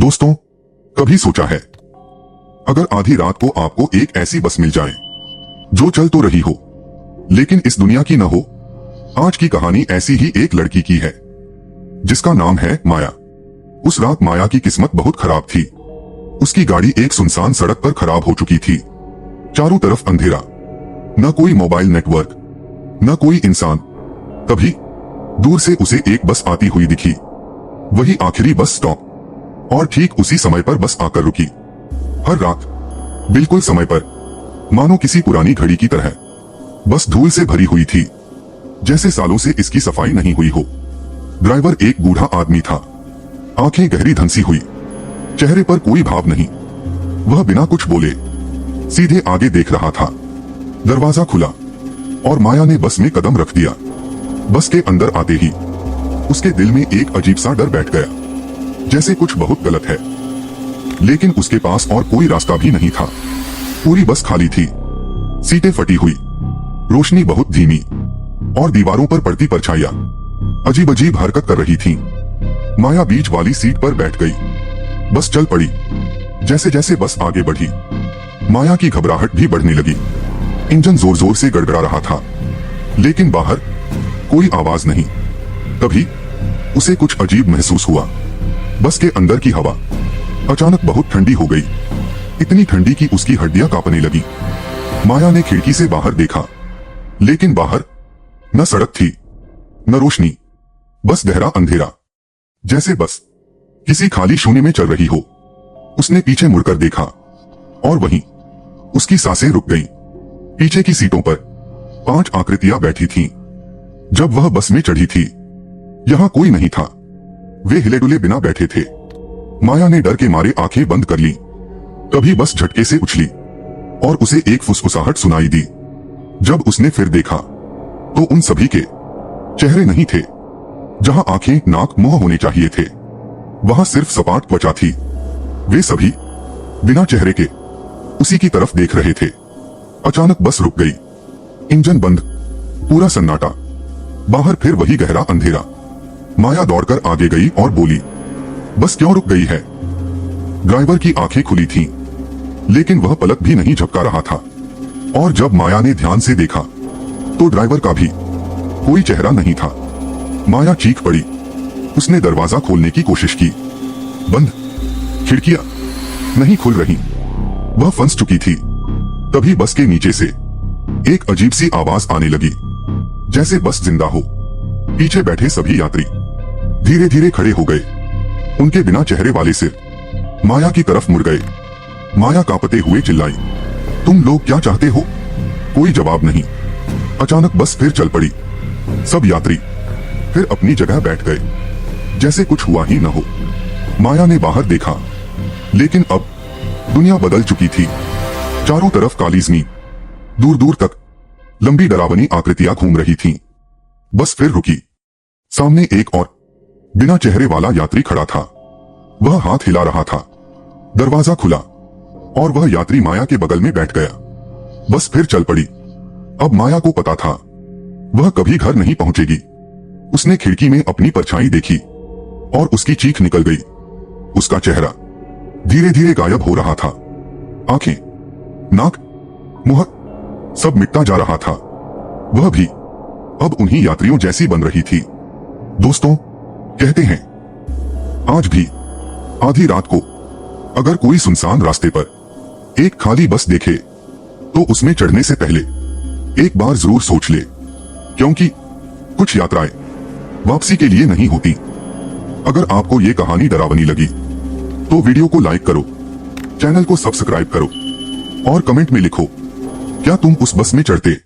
दोस्तों, कभी सोचा है अगर आधी रात को आपको एक ऐसी बस मिल जाए जो चल तो रही हो लेकिन इस दुनिया की न हो। आज की कहानी ऐसी ही एक लड़की की है जिसका नाम है माया। उस रात माया की किस्मत बहुत खराब थी। उसकी गाड़ी एक सुनसान सड़क पर खराब हो चुकी थी। चारों तरफ अंधेरा, न कोई मोबाइल नेटवर्क, न कोई इंसान। तभी दूर से उसे एक बस आती हुई दिखी। वही आखिरी बस स्टॉप, और ठीक उसी समय पर बस आकर रुकी। हर रात बिल्कुल समय पर, मानो किसी पुरानी घड़ी की तरह। बस धूल से भरी हुई थी, जैसे सालों से इसकी सफाई नहीं हुई हो। ड्राइवर एक बूढ़ा आदमी था, आंखें गहरी धंसी हुई, चेहरे पर कोई भाव नहीं। वह बिना कुछ बोले सीधे आगे देख रहा था। दरवाजा खुला और माया ने बस में कदम रख दिया। बस के अंदर आते ही उसके दिल में एक अजीब सा डर बैठ गया, जैसे कुछ बहुत गलत है। लेकिन उसके पास और कोई रास्ता भी नहीं था। पूरी बस खाली थी, सीटें फटी हुई, रोशनी बहुत धीमी, और दीवारों पर पड़ती परछाइयां अजीब अजीब हरकत कर रही थीं। माया बीच वाली सीट पर बैठ गई। बस चल पड़ी। जैसे जैसे बस आगे बढ़ी, माया की घबराहट भी बढ़ने लगी। इंजन जोर जोर से गड़गड़ा रहा था, लेकिन बाहर कोई आवाज नहीं। तभी उसे कुछ अजीब महसूस हुआ। बस के अंदर की हवा अचानक बहुत ठंडी हो गई, इतनी ठंडी कि उसकी हड्डियां कांपने लगी। माया ने खिड़की से बाहर देखा, लेकिन बाहर न सड़क थी, न रोशनी, बस गहरा अंधेरा, जैसे बस किसी खाली शून्य में चल रही हो। उसने पीछे मुड़कर देखा, और वहीं उसकी सांसें रुक गईं। पीछे की सीटों पर 5 आकृतियां बैठी थीं। जब वह बस में चढ़ी थी, यहां कोई नहीं था। वे हिले डुले बिना बैठे थे। माया ने डर के मारे आंखें बंद कर लीं। तभी बस झटके से उछली और उसे एक फुसफुसाहट सुनाई दी। जब उसने फिर देखा तो उन सभी के चेहरे नहीं थे। जहां आंखें, नाक, मुंह होने चाहिए थे, वहां सिर्फ सपाट त्वचा थी। वे सभी बिना चेहरे के उसी की तरफ देख रहे थे। अचानक बस रुक गई, इंजन बंद, पूरा सन्नाटा। बाहर फिर वही गहरा अंधेरा। माया दौड़कर आगे गई और बोली, बस क्यों रुक गई है? ड्राइवर की आंखें खुली थीं, लेकिन वह पलक भी नहीं झपका रहा था। और जब माया ने ध्यान से देखा तो ड्राइवर का भी कोई चेहरा नहीं था। माया चीख पड़ी। उसने दरवाजा खोलने की कोशिश की, बंद, खिड़कियां नहीं खुल रही, वह फंस चुकी थी। तभी बस के नीचे से एक अजीब सी आवाज आने लगी, जैसे बस जिंदा हो। पीछे बैठे सभी यात्री धीरे धीरे खड़े हो गए। उनके बिना चेहरे वाले सिर माया की तरफ मुड़ गए। माया कांपते हुए चिल्लाई, तुम लोग क्या चाहते हो? कोई जवाब नहीं। अचानक बस फिर चल पड़ी। सब यात्री फिर अपनी जगह बैठ गए, जैसे कुछ हुआ ही न हो। माया ने बाहर देखा, लेकिन अब दुनिया बदल चुकी थी। चारों तरफ काली जमीन, दूर दूर तक लंबी डरावनी आकृतियां घूम रही थीं। बस फिर रुकी। सामने एक और बिना चेहरे वाला यात्री खड़ा था। वह हाथ हिला रहा था। दरवाजा खुला और वह यात्री माया के बगल में बैठ गया। बस फिर चल पड़ी। अब माया को पता था वह कभी घर नहीं पहुंचेगी। उसने खिड़की में अपनी परछाई देखी और उसकी चीख निकल गई। उसका चेहरा धीरे धीरे गायब हो रहा था। आंखें, नाक, मुंह सब मिटता जा रहा था। वह भी अब उन्हीं यात्रियों जैसी बन रही थी। दोस्तों, कहते हैं आज भी आधी रात को अगर कोई सुनसान रास्ते पर एक खाली बस देखे तो उसमें चढ़ने से पहले एक बार जरूर सोच ले, क्योंकि कुछ यात्राएं वापसी के लिए नहीं होती। अगर आपको ये कहानी डरावनी लगी तो वीडियो को लाइक करो, चैनल को सब्सक्राइब करो और कमेंट में लिखो, क्या तुम उस बस में चढ़ते?